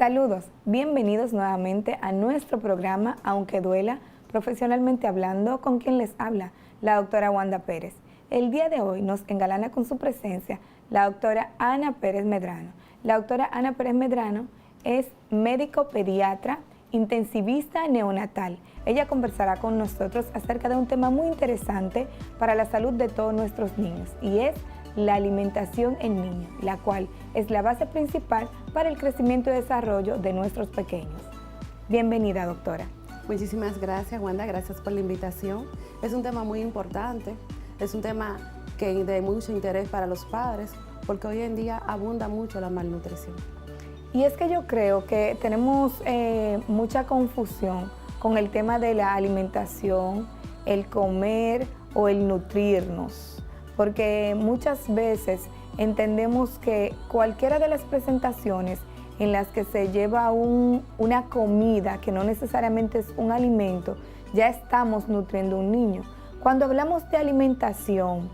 Saludos, bienvenidos nuevamente a nuestro programa Aunque Duela, profesionalmente hablando, con quien les habla, la doctora Wanda Pérez. El día de hoy nos engalana con su presencia la doctora Ana Pérez Medrano. La doctora Ana Pérez Medrano es médico pediatra, intensivista neonatal. Ella conversará con nosotros acerca de un tema muy interesante para la salud de todos nuestros niños y es la alimentación en niños, la cual es la base principal para el crecimiento y desarrollo de nuestros pequeños. Bienvenida, doctora. Muchísimas gracias, Wanda, gracias por la invitación. Es un tema muy importante, es un tema que de mucho interés para los padres, porque hoy en día abunda mucho la malnutrición. Y es que yo creo que tenemos mucha confusión con el tema de la alimentación, el comer o el nutrirnos, porque muchas veces entendemos que cualquiera de las presentaciones en las que se lleva una comida que no necesariamente es un alimento, ya estamos nutriendo a un niño. Cuando hablamos de alimentación,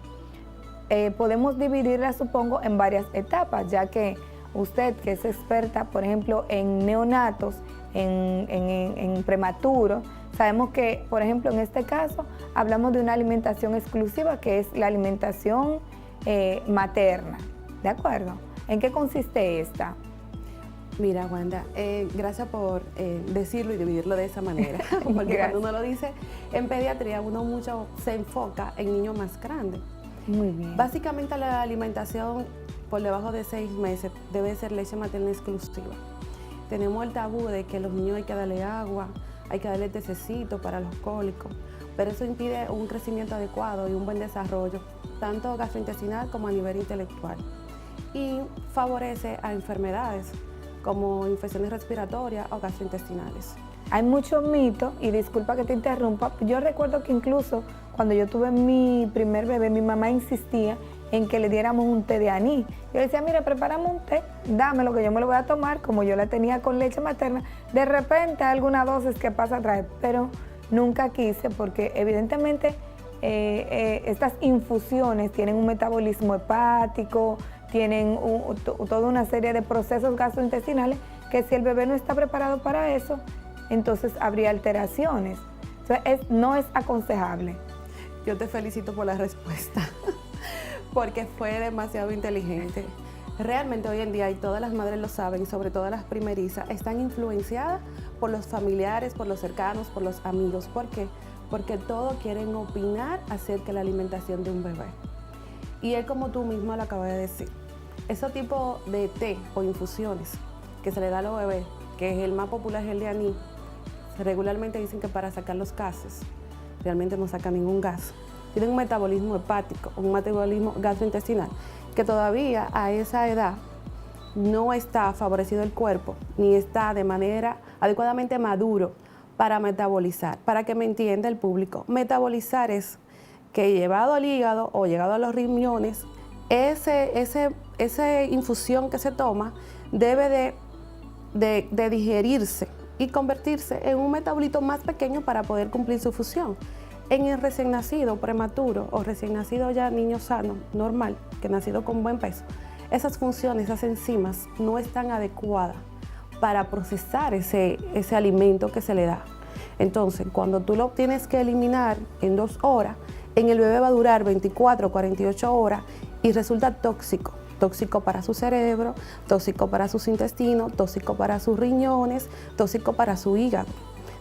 podemos dividirla, supongo, en varias etapas, ya que usted, que es experta, por ejemplo, en neonatos, en prematuros, sabemos que, por ejemplo, en este caso, hablamos de una alimentación exclusiva, que es la alimentación materna. ¿De acuerdo? ¿En qué consiste esta? Mira, Wanda, gracias por decirlo y dividirlo de esa manera, porque cuando uno lo dice en pediatría, uno mucho se enfoca en niños más grandes. Muy bien. Básicamente la alimentación por debajo de 6 meses debe ser leche materna exclusiva. Tenemos el tabú de que a los niños hay que darle agua, hay que darle tececito para los cólicos, pero eso impide un crecimiento adecuado y un buen desarrollo, tanto gastrointestinal como a nivel intelectual, y favorece a enfermedades como infecciones respiratorias o gastrointestinales. Hay mucho mito, y disculpa que te interrumpa, yo recuerdo que incluso cuando yo tuve mi primer bebé, mi mamá insistía en que le diéramos un té de anís. Yo decía, mira, prepárame un té, dámelo que yo me lo voy a tomar, como yo la tenía con leche materna. De repente hay alguna dosis que pasa a traer, pero nunca quise porque evidentemente estas infusiones tienen un metabolismo hepático, tienen toda una serie de procesos gastrointestinales que si el bebé no está preparado para eso, entonces habría alteraciones. Entonces no es aconsejable. Yo te felicito por la respuesta, porque fue demasiado inteligente. Realmente hoy en día, y todas las madres lo saben, y sobre todo las primerizas, están influenciadas por los familiares, por los cercanos, por los amigos. ¿Por qué? Porque todos quieren opinar acerca de la alimentación de un bebé. Y es como tú mismo lo acabas de decir. Ese tipo de té o infusiones que se le da a los bebés, que es el más popular, es el de anís, regularmente dicen que para sacar los gases, realmente no saca ningún gas. Tienen un metabolismo hepático, un metabolismo gastrointestinal, que todavía a esa edad no está favorecido el cuerpo, ni está de manera adecuadamente maduro para metabolizar. Para que me entienda el público, metabolizar es que llevado al hígado o llegado a los riñones, esa infusión que se toma debe de digerirse y convertirse en un metabolito más pequeño para poder cumplir su función. En el recién nacido prematuro o recién nacido ya niño sano, normal, que nacido con buen peso, esas funciones, esas enzimas no están adecuadas para procesar ese alimento que se le da. Entonces, cuando tú lo tienes que eliminar en 2 horas, en el bebé va a durar 24 o 48 horas y resulta tóxico. Tóxico para su cerebro, tóxico para sus intestinos, tóxico para sus riñones, tóxico para su hígado.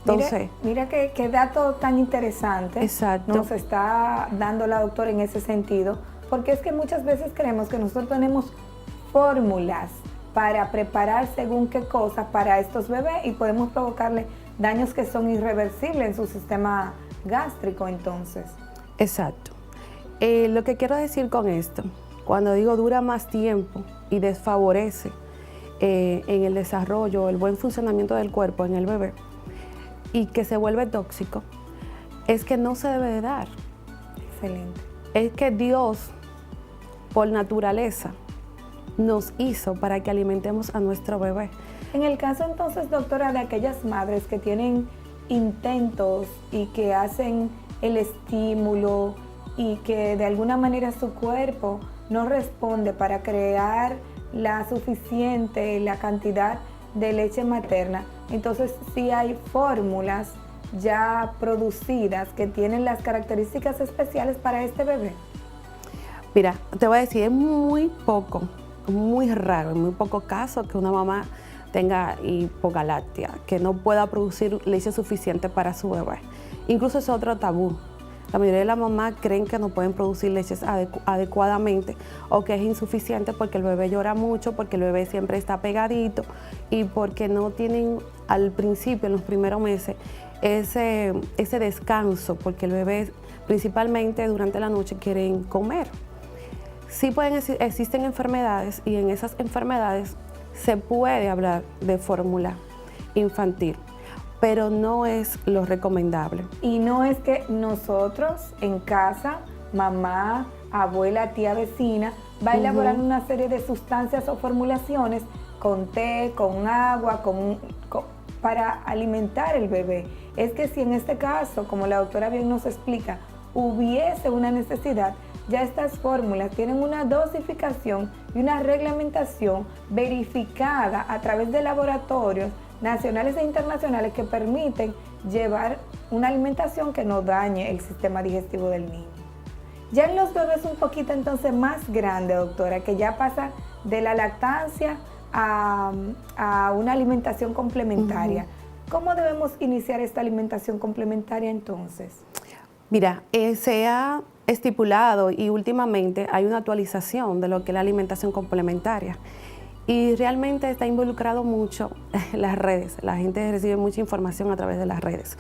Entonces, mira qué dato tan interesante. Exacto. Nos está dando la doctora en ese sentido, porque es que muchas veces creemos que nosotros tenemos fórmulas para preparar según qué cosa para estos bebés y podemos provocarle daños que son irreversibles en su sistema gástrico entonces. Exacto. Lo que quiero decir con esto, cuando digo dura más tiempo y desfavorece en el desarrollo, el buen funcionamiento del cuerpo en el bebé y que se vuelve tóxico, es que no se debe de dar. Excelente. Es que Dios, por naturaleza, nos hizo para que alimentemos a nuestro bebé. En el caso entonces, doctora, de aquellas madres que tienen intentos y que hacen el estímulo y que de alguna manera su cuerpo no responde para crear la suficiente, la cantidad de leche materna, entonces sí hay fórmulas ya producidas que tienen las características especiales para este bebé. Mira, te voy a decir, es muy poco, muy raro, en muy pocos casos que una mamá tenga hipogalactia, que no pueda producir leche suficiente para su bebé. Incluso es otro tabú. La mayoría de las mamás creen que no pueden producir leches adecuadamente o que es insuficiente porque el bebé llora mucho, porque el bebé siempre está pegadito y porque no tienen al principio, en los primeros meses, ese descanso, porque el bebé principalmente durante la noche quieren comer. Sí existen enfermedades y en esas enfermedades se puede hablar de fórmula infantil, pero no es lo recomendable. Y no es que nosotros en casa, mamá, abuela, tía vecina, va a elaborar una serie de sustancias o formulaciones con té, con agua, para alimentar el bebé. Es que si en este caso, como la doctora bien nos explica, hubiese una necesidad, ya estas fórmulas tienen una dosificación y una reglamentación verificada a través de laboratorios nacionales e internacionales que permiten llevar una alimentación que no dañe el sistema digestivo del niño. Ya en los bebés un poquito entonces más grande, doctora, que ya pasa de la lactancia a una alimentación complementaria. ¿Cómo debemos iniciar esta alimentación complementaria entonces? Mira, se ha estipulado y últimamente hay una actualización de lo que es la alimentación complementaria y realmente está involucrado mucho las redes. La gente recibe mucha información a través de las redes,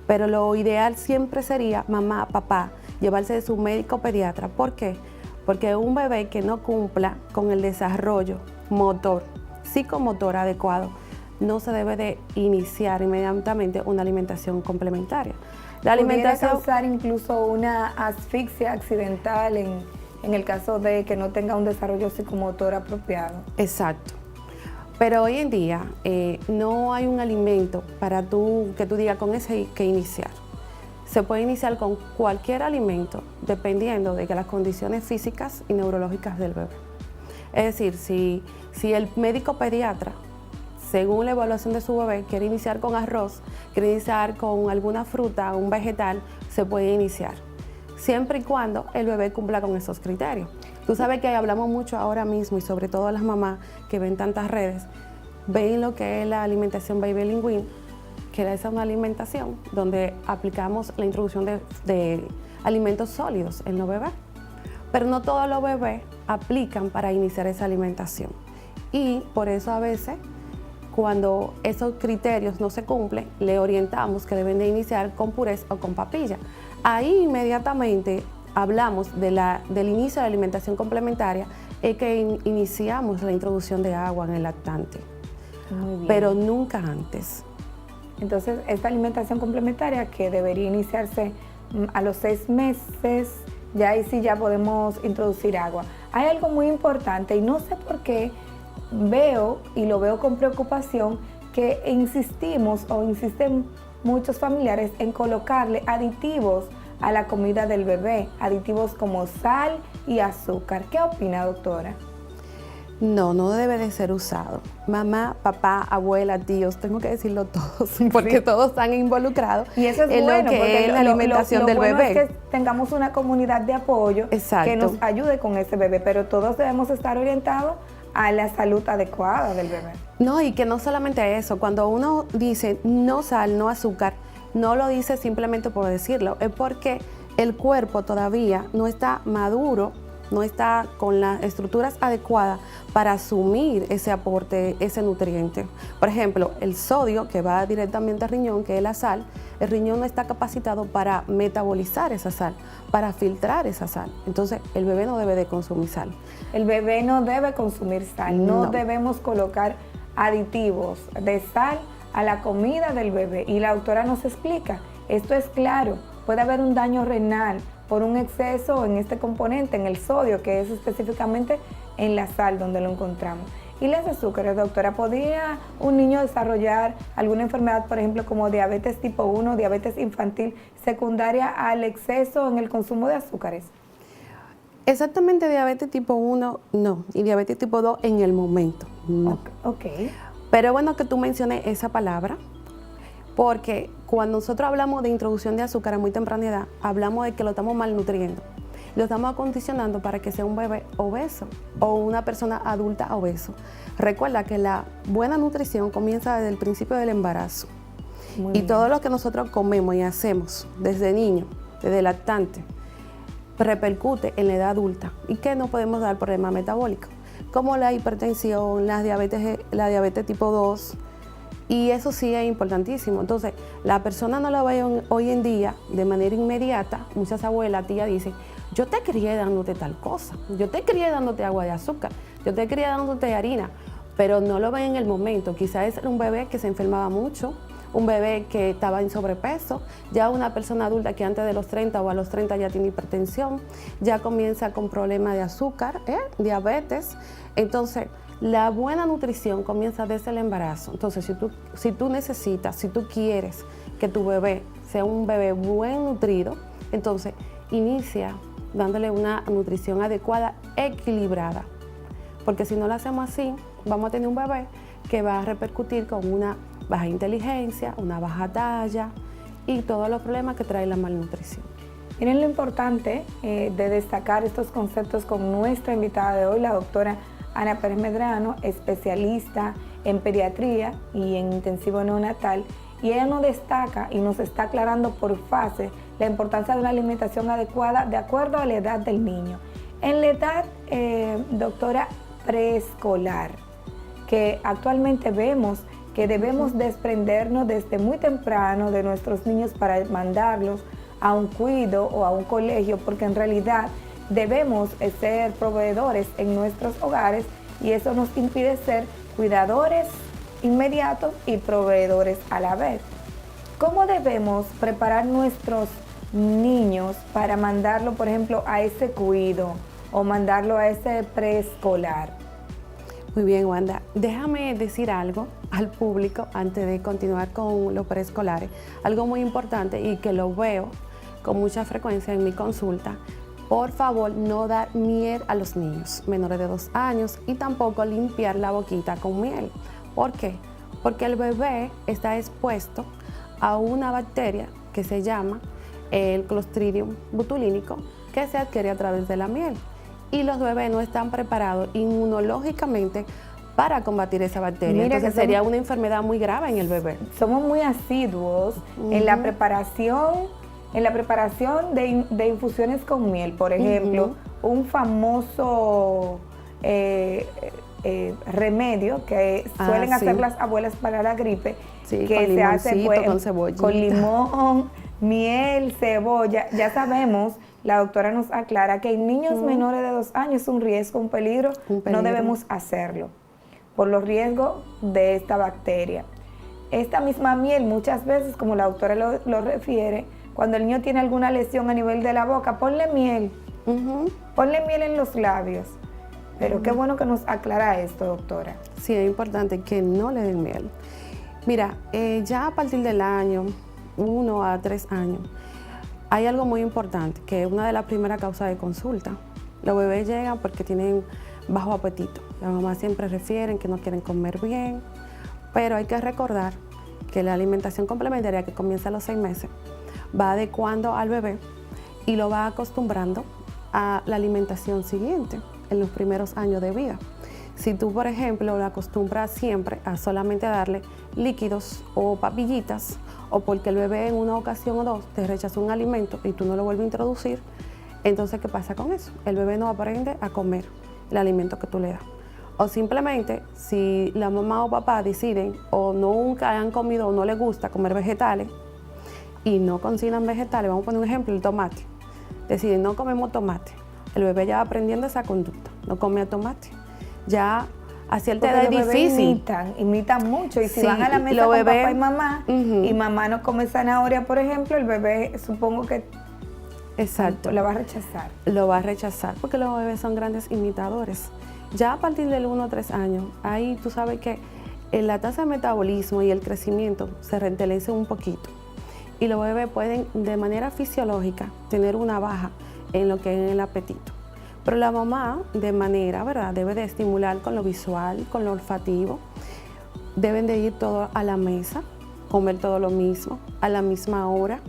pero lo ideal siempre sería mamá, papá, llevarse de su médico pediatra. ¿Por qué? Porque un bebé que no cumpla con el desarrollo motor, psicomotor adecuado, no se debe de iniciar inmediatamente una alimentación complementaria. La alimentación pudiera causar incluso una asfixia accidental en el caso de que no tenga un desarrollo psicomotor apropiado. Exacto. Pero hoy en día no hay un alimento para que tú digas con ese que iniciar. Se puede iniciar con cualquier alimento dependiendo de que las condiciones físicas y neurológicas del bebé. Es decir, si el médico pediatra, según la evaluación de su bebé, quiere iniciar con arroz, quiere iniciar con alguna fruta, un vegetal, se puede iniciar, siempre y cuando el bebé cumpla con esos criterios. Tú sabes que hablamos mucho ahora mismo, y sobre todo las mamás que ven tantas redes, ven lo que es la alimentación Baby Linguine, que es una alimentación donde aplicamos la introducción de alimentos sólidos en los bebés. Pero no todos los bebés aplican para iniciar esa alimentación. Y por eso a veces, cuando esos criterios no se cumplen, le orientamos que deben de iniciar con purés o con papilla. Ahí inmediatamente hablamos del inicio de la alimentación complementaria, es que iniciamos la introducción de agua en el lactante. Muy bien. Pero nunca antes. Entonces, esta alimentación complementaria que debería iniciarse a los 6 meses, ya ahí sí ya podemos introducir agua. Hay algo muy importante y no sé por qué veo, y lo veo con preocupación, que insistimos o insisten muchos familiares en colocarle aditivos a la comida del bebé, aditivos como sal y azúcar. ¿Qué opina, doctora? No debe de ser usado. Mamá, papá, abuela, tíos, tengo que decirlo todos, porque Sí, todos están involucrados y eso es en bueno, lo que porque es la alimentación del bueno bebé. es que tengamos una comunidad de apoyo. Exacto. Que nos ayude con ese bebé, pero todos debemos estar orientados a la salud adecuada del bebé. No, y que no solamente eso, cuando uno dice no sal, no azúcar, no lo dice simplemente por decirlo, es porque el cuerpo todavía no está maduro, no está con las estructuras adecuadas para asumir ese aporte, ese nutriente. Por ejemplo, el sodio, que va directamente al riñón, que es la sal, el riñón no está capacitado para metabolizar esa sal, para filtrar esa sal. Entonces, el bebé no debe de consumir sal. El bebé no debe consumir sal, no No. debemos colocar aditivos de sal a la comida del bebé. Y la doctora nos explica, esto es claro, puede haber un daño renal por un exceso en este componente, en el sodio, que es específicamente en la sal donde lo encontramos. Y las azúcares, doctora, ¿podría un niño desarrollar alguna enfermedad, por ejemplo, como diabetes tipo 1, diabetes infantil, secundaria al exceso en el consumo de azúcares? Exactamente diabetes tipo 1, no. Y diabetes tipo 2 en el momento, no. Ok. Pero es bueno que tú menciones esa palabra, porque cuando nosotros hablamos de introducción de azúcar a muy temprana edad, hablamos de que lo estamos malnutriendo. Lo estamos acondicionando para que sea un bebé obeso o una persona adulta obeso. Recuerda que la buena nutrición comienza desde el principio del embarazo. Muy Y bien. todo lo que nosotros comemos y hacemos desde niño, desde lactante, repercute en la edad adulta. ¿Y qué nos podemos dar problemas metabólicos? Como la hipertensión, la diabetes tipo 2, y eso sí es importantísimo. Entonces, la persona no lo ve hoy en día de manera inmediata. Muchas abuelas, tías dicen, yo te crié dándote tal cosa, yo te crié dándote agua de azúcar, yo te crié dándote harina, pero no lo ven en el momento. Quizás es un bebé que se enfermaba mucho, un bebé que estaba en sobrepeso, ya una persona adulta que antes de los 30 o a los 30 ya tiene hipertensión, ya comienza con problemas de azúcar, diabetes. Entonces, la buena nutrición comienza desde el embarazo. Entonces, si tú necesitas, si tú quieres que tu bebé sea un bebé buen nutrido, entonces inicia dándole una nutrición adecuada, equilibrada. Porque si no lo hacemos así, vamos a tener un bebé que va a repercutir con una baja inteligencia, una baja talla y todos los problemas que trae la malnutrición. Miren lo importante de destacar estos conceptos con nuestra invitada de hoy, la doctora Ana Pérez Medrano, especialista en pediatría y en intensivo neonatal, y ella nos destaca y nos está aclarando por fase la importancia de una alimentación adecuada de acuerdo a la edad del niño. En la edad, doctora, preescolar, que actualmente vemos que debemos desprendernos desde muy temprano de nuestros niños para mandarlos a un cuido o a un colegio, porque en realidad debemos ser proveedores en nuestros hogares y eso nos impide ser cuidadores inmediatos y proveedores a la vez. ¿Cómo debemos preparar nuestros niños para mandarlo, por ejemplo, a ese cuido o mandarlo a ese preescolar? Muy bien, Wanda. Déjame decir algo al público antes de continuar con los preescolares. Algo muy importante y que lo veo con mucha frecuencia en mi consulta. Por favor, no dar miel a los niños menores de 2 años y tampoco limpiar la boquita con miel. ¿Por qué? Porque el bebé está expuesto a una bacteria que se llama el Clostridium botulínico, que se adquiere a través de la miel. Y los bebés no están preparados inmunológicamente para combatir esa bacteria. Mira, entonces sería una enfermedad muy grave en el bebé. Somos muy asiduos en la preparación, de infusiones con miel. Por ejemplo, un famoso remedio que suelen hacer las abuelas para la gripe, sí, que se hace pues, con cebollita, con limón, miel, cebolla. Ya sabemos, la doctora nos aclara que en niños menores de 2 años es un riesgo, un peligro, no debemos hacerlo por los riesgos de esta bacteria. Esta misma miel muchas veces, como la doctora lo refiere, cuando el niño tiene alguna lesión a nivel de la boca, ponle miel en los labios. Pero qué bueno que nos aclara esto, doctora. Sí, es importante que no le den miel. Mira, ya a partir del año 1 a 3 años, hay algo muy importante, que es una de las primeras causas de consulta. Los bebés llegan porque tienen bajo apetito. Las mamás siempre refieren que no quieren comer bien, pero hay que recordar que la alimentación complementaria que comienza a los 6 meses va adecuando al bebé y lo va acostumbrando a la alimentación siguiente en los primeros años de vida. Si tú, por ejemplo, lo acostumbras siempre a solamente darle líquidos o papillitas, o porque el bebé en una ocasión o dos te rechazó un alimento y tú no lo vuelves a introducir, entonces, ¿qué pasa con eso? El bebé no aprende a comer el alimento que tú le das. O simplemente, si la mamá o papá deciden o nunca han comido o no les gusta comer vegetales y no cocinan vegetales, vamos a poner un ejemplo, el tomate. Deciden, no comemos tomate. El bebé ya va aprendiendo esa conducta, no come tomate. Ya a cierta edad es difícil. Imitan mucho y si Sí, van a la mesa con bebé, papá y mamá y mamá no come zanahoria, por ejemplo, el bebé supongo que exacto, lo va a rechazar. Lo va a rechazar porque los bebés son grandes imitadores. Ya a partir del 1 a 3 años, ahí tú sabes que la tasa de metabolismo y el crecimiento se ralentiza un poquito. Y los bebés pueden de manera fisiológica tener una baja en lo que es el apetito. Pero la mamá, de manera, ¿verdad?, debe de estimular con lo visual, con lo olfativo, deben de ir todos a la mesa, comer todo lo mismo, a la misma hora,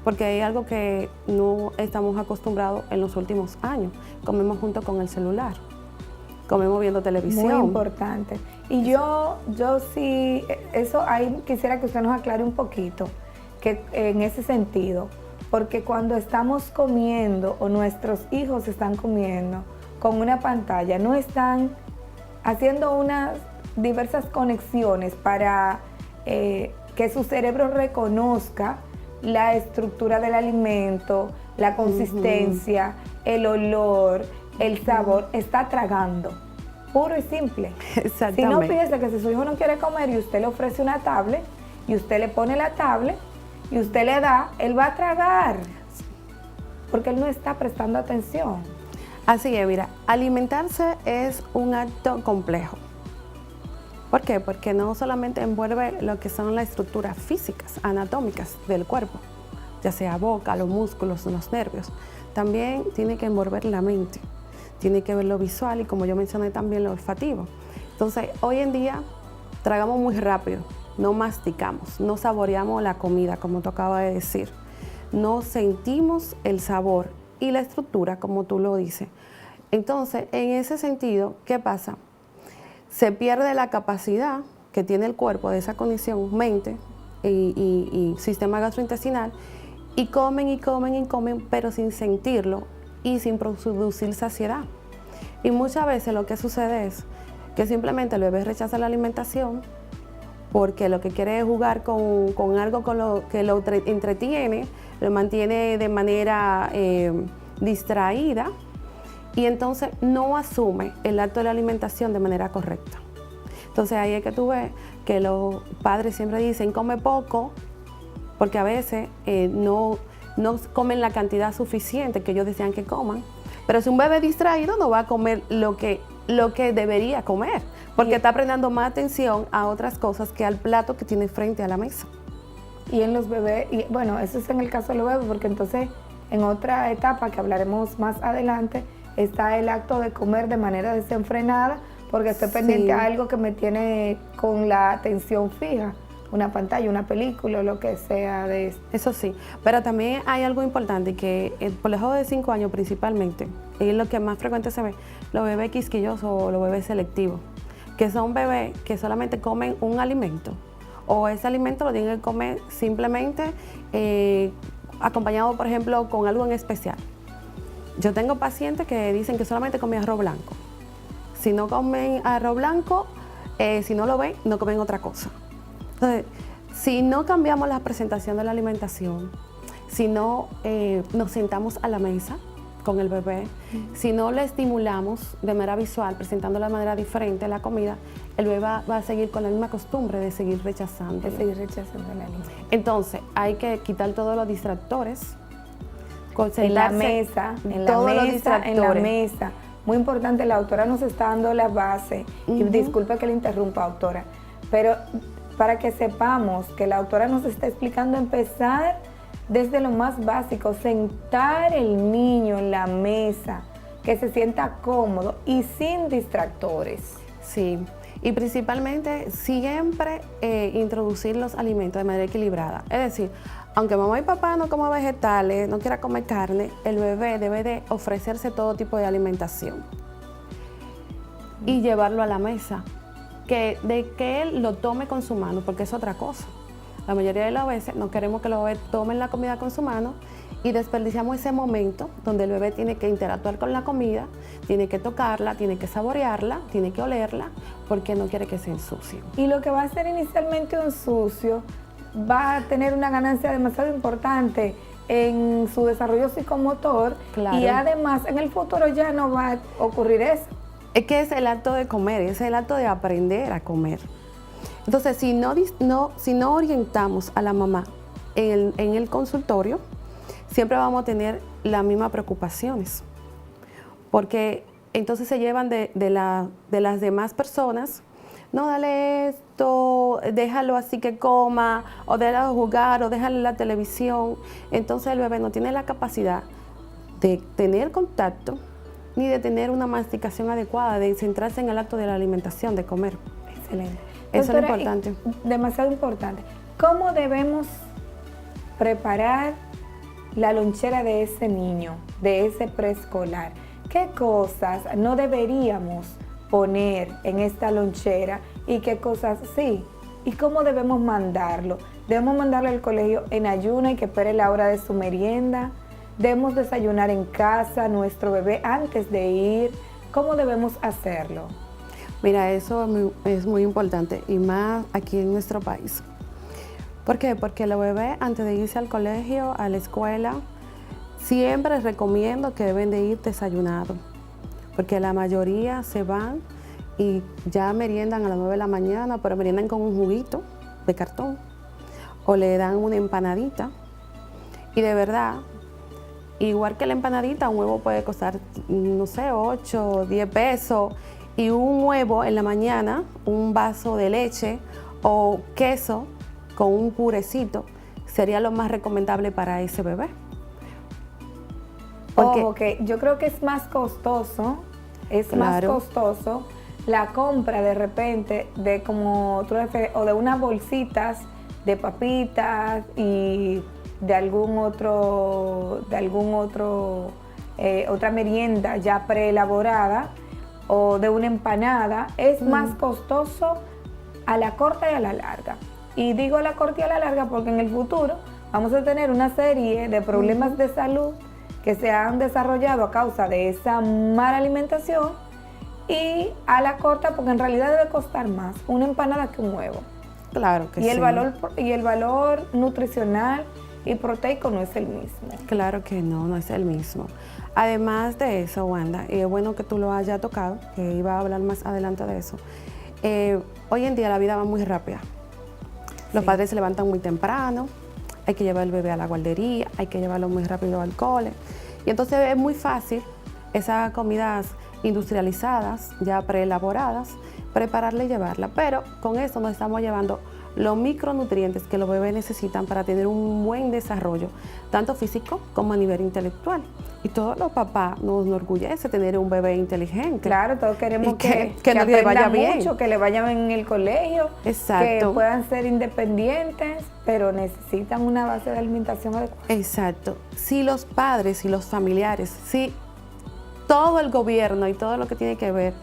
porque hay algo que no estamos acostumbrados en los últimos años. Comemos junto con el celular, comemos viendo televisión. Muy importante. Y yo sí, eso ahí quisiera que usted nos aclare un poquito, que en ese sentido, porque cuando estamos comiendo o nuestros hijos están comiendo con una pantalla, no están haciendo unas diversas conexiones para que su cerebro reconozca la estructura del alimento, la consistencia, el olor, el sabor. Está tragando, puro y simple. Exactamente. Si no piensa que si su hijo no quiere comer y usted le ofrece una tablet y usted le pone la tablet y usted le da, él va a tragar, porque él no está prestando atención. Así es, mira, alimentarse es un acto complejo. ¿Por qué? Porque no solamente envuelve lo que son las estructuras físicas, anatómicas del cuerpo, ya sea boca, los músculos, los nervios. También tiene que envolver la mente, tiene que ver lo visual y, como yo mencioné, también lo olfativo. Entonces, hoy en día tragamos muy rápido, no masticamos, no saboreamos la comida, como tú acabas de decir. No sentimos el sabor y la estructura, como tú lo dices. Entonces, en ese sentido, ¿qué pasa? Se pierde la capacidad que tiene el cuerpo de esa condición, mente y sistema gastrointestinal, y comen y comen y comen, pero sin sentirlo y sin producir saciedad. Y muchas veces lo que sucede es que simplemente el bebé rechaza la alimentación porque lo que quiere es jugar con algo con lo que lo entretiene, lo mantiene de manera distraída, y entonces no asume el acto de la alimentación de manera correcta. Entonces ahí es que tú ves que los padres siempre dicen come poco, porque a veces no comen la cantidad suficiente que ellos desean que coman. Pero si un bebé distraído no va a comer lo que debería comer, porque está prestando más atención a otras cosas que al plato que tiene frente a la mesa. Y en los bebés, y bueno, eso es en el caso de los bebés, porque entonces en otra etapa que hablaremos más adelante, está el acto de comer de manera desenfrenada, porque estoy pendiente a algo que me tiene con la atención fija, una pantalla, una película, lo que sea de esto. Eso sí, pero también hay algo importante que por los jóvenes de 5 años principalmente, es lo que más frecuente se ve, los bebés quisquillosos o los bebés selectivos, que son bebés que solamente comen un alimento, o ese alimento lo tienen que comer simplemente acompañado, por ejemplo, con algo en especial. Yo tengo pacientes que dicen que solamente comen arroz blanco. Si no comen arroz blanco, si no lo ven, no comen otra cosa. Entonces, si no cambiamos la presentación de la alimentación, si no nos sentamos a la mesa con el bebé, si no le estimulamos de manera visual, presentándola de manera diferente la comida, el bebé va a seguir con la misma costumbre de seguir rechazando. El alimento. Entonces, hay que quitar todos los distractores. En la mesa, en la mesa. Muy importante, la autora nos está dando la base. Y disculpe que le interrumpa, autora, pero para que sepamos que la autora nos está explicando empezar desde lo más básico, sentar el niño en la mesa, que se sienta cómodo y sin distractores. Sí, y principalmente siempre introducir los alimentos de manera equilibrada. Es decir, aunque mamá y papá no coman vegetales, no quiera comer carne, el bebé debe de ofrecerse todo tipo de alimentación y llevarlo a la mesa, de que él lo tome con su mano, porque es otra cosa. La mayoría de las veces no queremos que los bebés tomen la comida con su mano y desperdiciamos ese momento donde el bebé tiene que interactuar con la comida, tiene que tocarla, tiene que saborearla, tiene que olerla, porque no quiere que se ensucie. Y lo que va a ser inicialmente un sucio va a tener una ganancia demasiado importante en su desarrollo psicomotor. Claro. Y además en el futuro ya no va a ocurrir eso. Es que es el acto de comer, es el acto de aprender a comer. Entonces, si no orientamos a la mamá en el consultorio, siempre vamos a tener las mismas preocupaciones, porque entonces se llevan de las demás personas. No, dale esto, déjalo así que coma, o déjalo jugar, o déjale la televisión. Entonces el bebé no tiene la capacidad de tener contacto, ni de tener una masticación adecuada, de centrarse en el acto de la alimentación, de comer. Excelente. Eso es lo Doctora, importante. Demasiado importante. ¿Cómo debemos preparar la lonchera de ese niño, de ese preescolar? ¿Qué cosas no deberíamos poner en esta lonchera y qué cosas sí? ¿Y cómo debemos mandarlo? ¿Debemos mandarlo al colegio en ayuno y que espere la hora de su merienda? ¿Debemos desayunar en casa nuestro bebé antes de ir? ¿Cómo debemos hacerlo? Mira, eso es muy importante y más aquí en nuestro país. ¿Por qué? Porque los bebés antes de irse al colegio, a la escuela, siempre recomiendo que deben de ir desayunados, porque la mayoría se van y ya meriendan a las 9 de la mañana, pero meriendan con un juguito de cartón o le dan una empanadita. Y de verdad, igual que la empanadita, un huevo puede costar, no sé, 8 o 10 pesos. Y un huevo en la mañana, un vaso de leche o queso con un purecito sería lo más recomendable para ese bebé. Ojo, que yo creo que es más costoso, la compra de repente de como tú refieres, o de unas bolsitas de papitas y de otra merienda ya preelaborada, o de una empanada, es más costoso a la corta y a la larga. Y digo a la corta y a la larga porque en el futuro vamos a tener una serie de problemas de salud que se han desarrollado a causa de esa mala alimentación, y a la corta porque en realidad debe costar más una empanada que un huevo. Claro que sí. Y el valor nutricional y proteico no es el mismo. Claro que no es el mismo. Además de eso, Wanda, y es bueno que tú lo hayas tocado, que iba a hablar más adelante de eso. Hoy en día la vida va muy rápida. Los padres se levantan muy temprano, hay que llevar el bebé a la guardería, hay que llevarlo muy rápido al cole. Y entonces es muy fácil esas comidas industrializadas, ya preelaboradas, prepararla y llevarla. Pero con eso nos estamos llevando los micronutrientes que los bebés necesitan para tener un buen desarrollo, tanto físico como a nivel intelectual. Y todos los papás nos enorgullece tener un bebé inteligente. Claro, todos queremos que le vaya bien, mucho, que le vaya bien en el colegio, exacto, que puedan ser independientes, pero necesitan una base de alimentación adecuada. Exacto. Si los padres y los familiares, si todo el gobierno y todo lo que tiene que ver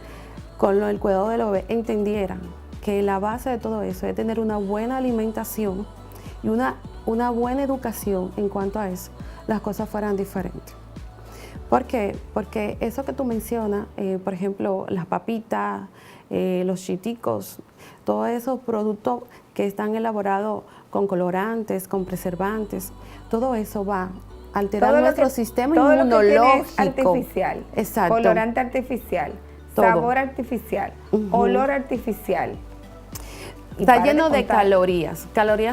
con el cuidado del bebé entendieran que la base de todo eso es tener una buena alimentación y una buena educación en cuanto a eso, las cosas fueran diferentes. ¿Por qué? Porque eso que tú mencionas, por ejemplo, las papitas, los chiticos, todos esos productos que están elaborados con colorantes, con preservantes, todo eso va a alterar nuestro sistema inmunológico. Todo lo que es artificial, exacto, colorante artificial, todo, sabor artificial, olor artificial. Está lleno de calorías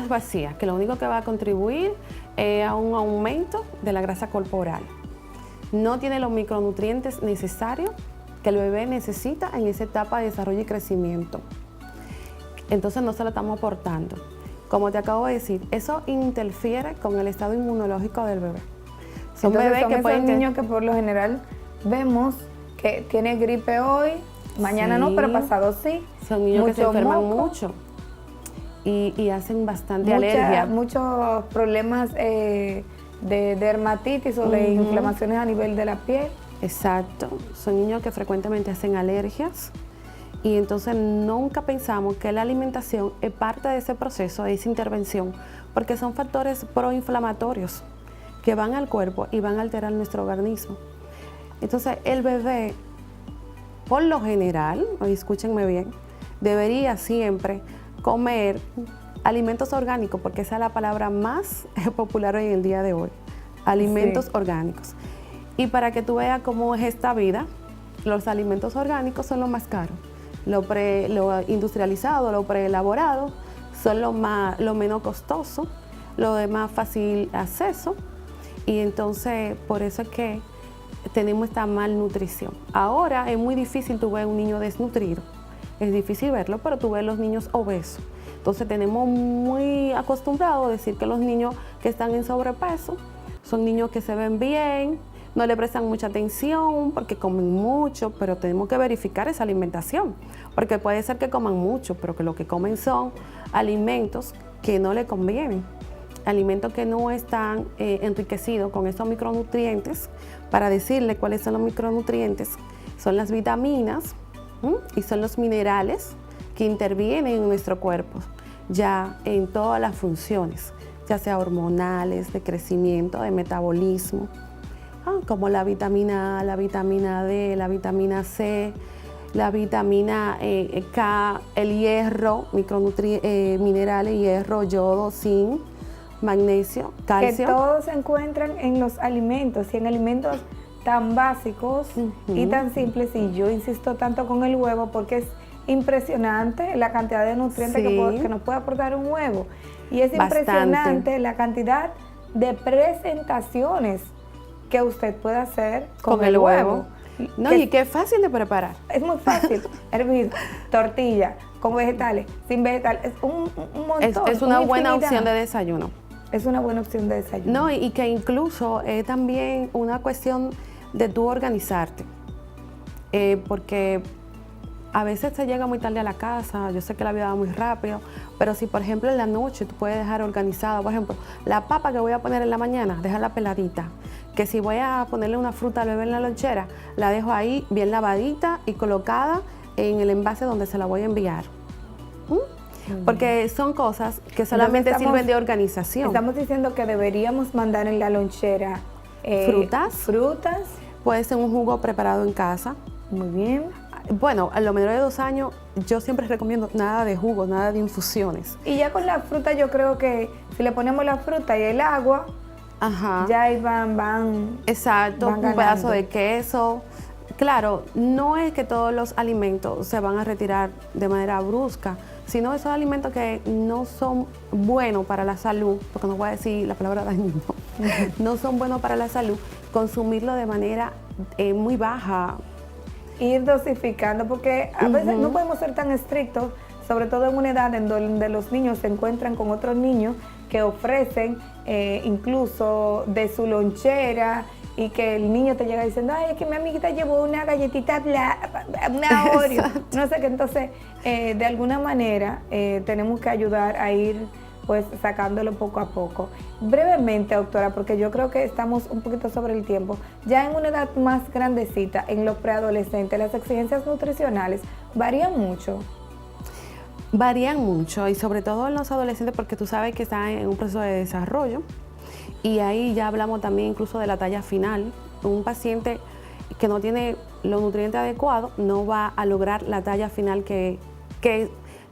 vacías, que lo único que va a contribuir es a un aumento de la grasa corporal. No tiene los micronutrientes necesarios que el bebé necesita en esa etapa de desarrollo y crecimiento. Entonces no se lo estamos aportando. Como te acabo de decir, eso interfiere con el estado inmunológico del bebé. Son bebés que pueden tener niños que por lo general vemos que tiene gripe hoy, mañana no, pero pasado sí. Son niños que se enferman mucho y hacen bastante alergia. Muchos problemas de dermatitis o de inflamaciones a nivel de la piel. Exacto. Son niños que frecuentemente hacen alergias y entonces nunca pensamos que la alimentación es parte de ese proceso, de esa intervención, porque son factores proinflamatorios que van al cuerpo y van a alterar nuestro organismo. Entonces el bebé, por lo general, escúchenme bien, debería siempre comer alimentos orgánicos, porque esa es la palabra más popular hoy en el día de hoy, alimentos orgánicos. Y para que tú veas cómo es esta vida, los alimentos orgánicos son los más caros. Lo industrializado, lo preelaborado, son lo menos costoso, lo de más fácil acceso. Y entonces, por eso es que tenemos esta malnutrición. Ahora es muy difícil tú ver un niño desnutrido. Es difícil verlo, pero tú ves los niños obesos. Entonces tenemos muy acostumbrado a decir que los niños que están en sobrepeso son niños que se ven bien, no le prestan mucha atención porque comen mucho, pero tenemos que verificar esa alimentación, porque puede ser que coman mucho, pero que lo que comen son alimentos que no le convienen, alimentos que no están enriquecidos con esos micronutrientes. Para decirle cuáles son los micronutrientes, son las vitaminas y son los minerales que intervienen en nuestro cuerpo, ya en todas las funciones, ya sea hormonales, de crecimiento, de metabolismo, como la vitamina A, la vitamina D, la vitamina C, la vitamina K, el hierro, minerales, hierro, yodo, zinc, magnesio, calcio. Que todos se encuentran en los alimentos y en alimentos tan básicos y tan simples. Y yo insisto tanto con el huevo porque es impresionante la cantidad de nutrientes que nos puede aportar un huevo. Y es impresionante la cantidad de presentaciones que usted puede hacer con el huevo. No, y que es fácil de preparar. Es muy fácil. Hervido, tortilla, con vegetales, sin vegetales. Es un montón. Es una buena opción de desayuno. Es una buena opción de desayuno. No, y que incluso es también una cuestión de tú organizarte. Porque a veces se llega muy tarde a la casa, yo sé que la vida va muy rápido, pero si por ejemplo en la noche tú puedes dejar organizada, por ejemplo, la papa que voy a poner en la mañana, déjala peladita. Que si voy a ponerle una fruta al bebé en la lonchera, la dejo ahí bien lavadita y colocada en el envase donde se la voy a enviar. Porque son cosas que solamente sirven de organización. Estamos diciendo que deberíamos mandar en la lonchera frutas. Puede ser un jugo preparado en casa. Muy bien. Bueno, a lo menor de 2 años, yo siempre recomiendo nada de jugos, nada de infusiones. Y ya con la fruta, yo creo que si le ponemos la fruta y el agua, ya ahí van. Exacto, van un pedazo de queso. Claro, no es que todos los alimentos se van a retirar de manera brusca, sino esos alimentos que no son buenos para la salud, porque no voy a decir la palabra dañino, no son buenos para la salud, consumirlo de manera muy baja. Ir dosificando, porque a veces no podemos ser tan estrictos, sobre todo en una edad en donde los niños se encuentran con otros niños que ofrecen incluso de su lonchera, y que el niño te llega diciendo, ay, es que mi amiguita llevó una galletita, una Oreo, no sé qué. Entonces, de alguna manera, tenemos que ayudar a ir pues sacándolo poco a poco. Brevemente, doctora, porque yo creo que estamos un poquito sobre el tiempo, ya en una edad más grandecita, en los preadolescentes, las exigencias nutricionales varían mucho. Varían mucho, y sobre todo en los adolescentes, porque tú sabes que están en un proceso de desarrollo. Y ahí ya hablamos también incluso de la talla final. Un paciente que no tiene los nutrientes adecuados no va a lograr la talla final que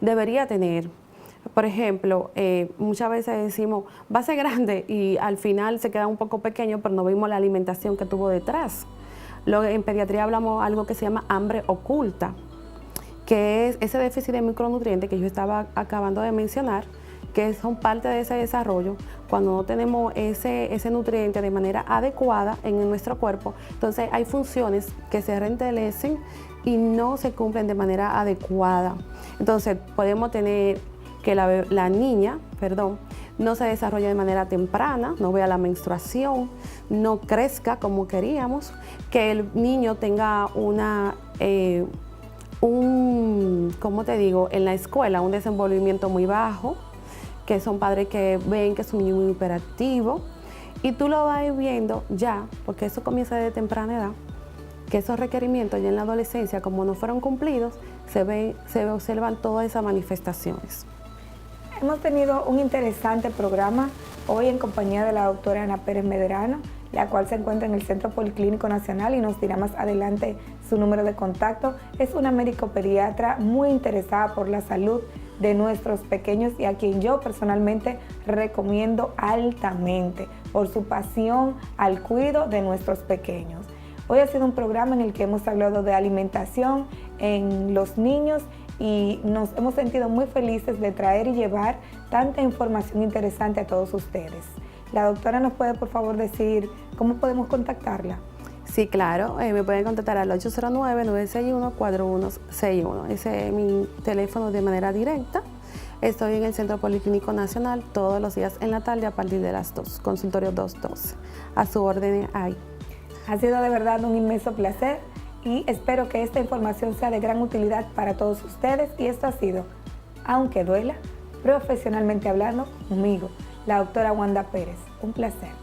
debería tener. Por ejemplo, muchas veces decimos, va a ser grande y al final se queda un poco pequeño, pero no vimos la alimentación que tuvo detrás. En pediatría hablamos de algo que se llama hambre oculta, que es ese déficit de micronutrientes que yo estaba acabando de mencionar, que son parte de ese desarrollo. Cuando no tenemos ese nutriente de manera adecuada en nuestro cuerpo, entonces hay funciones que se reentelecen y no se cumplen de manera adecuada. Entonces podemos tener que la niña no se desarrolle de manera temprana, no vea la menstruación, no crezca como queríamos, que el niño tenga en la escuela un desenvolvimiento muy bajo, que son padres que ven que es un niño muy hiperactivo, y tú lo vas viendo ya, porque eso comienza de temprana edad, que esos requerimientos ya en la adolescencia, como no fueron cumplidos, se observan todas esas manifestaciones. Hemos tenido un interesante programa hoy en compañía de la doctora Ana Pérez Medrano, la cual se encuentra en el Centro Policlínico Nacional y nos dirá más adelante su número de contacto. Es una médico pediatra muy interesada por la salud de nuestros pequeños y a quien yo personalmente recomiendo altamente por su pasión al cuidado de nuestros pequeños. Hoy ha sido un programa en el que hemos hablado de alimentación en los niños y nos hemos sentido muy felices de traer y llevar tanta información interesante a todos ustedes. La doctora nos puede por favor decir cómo podemos contactarla. Sí, claro, me pueden contactar al 809-961-4161. Ese es mi teléfono de manera directa. Estoy en el Centro Policlínico Nacional todos los días en la tarde a partir de las 2, consultorio 212. A su orden ahí. Ha sido de verdad un inmenso placer y espero que esta información sea de gran utilidad para todos ustedes. Y esto ha sido, aunque duela, profesionalmente hablando, conmigo, la doctora Wanda Pérez. Un placer.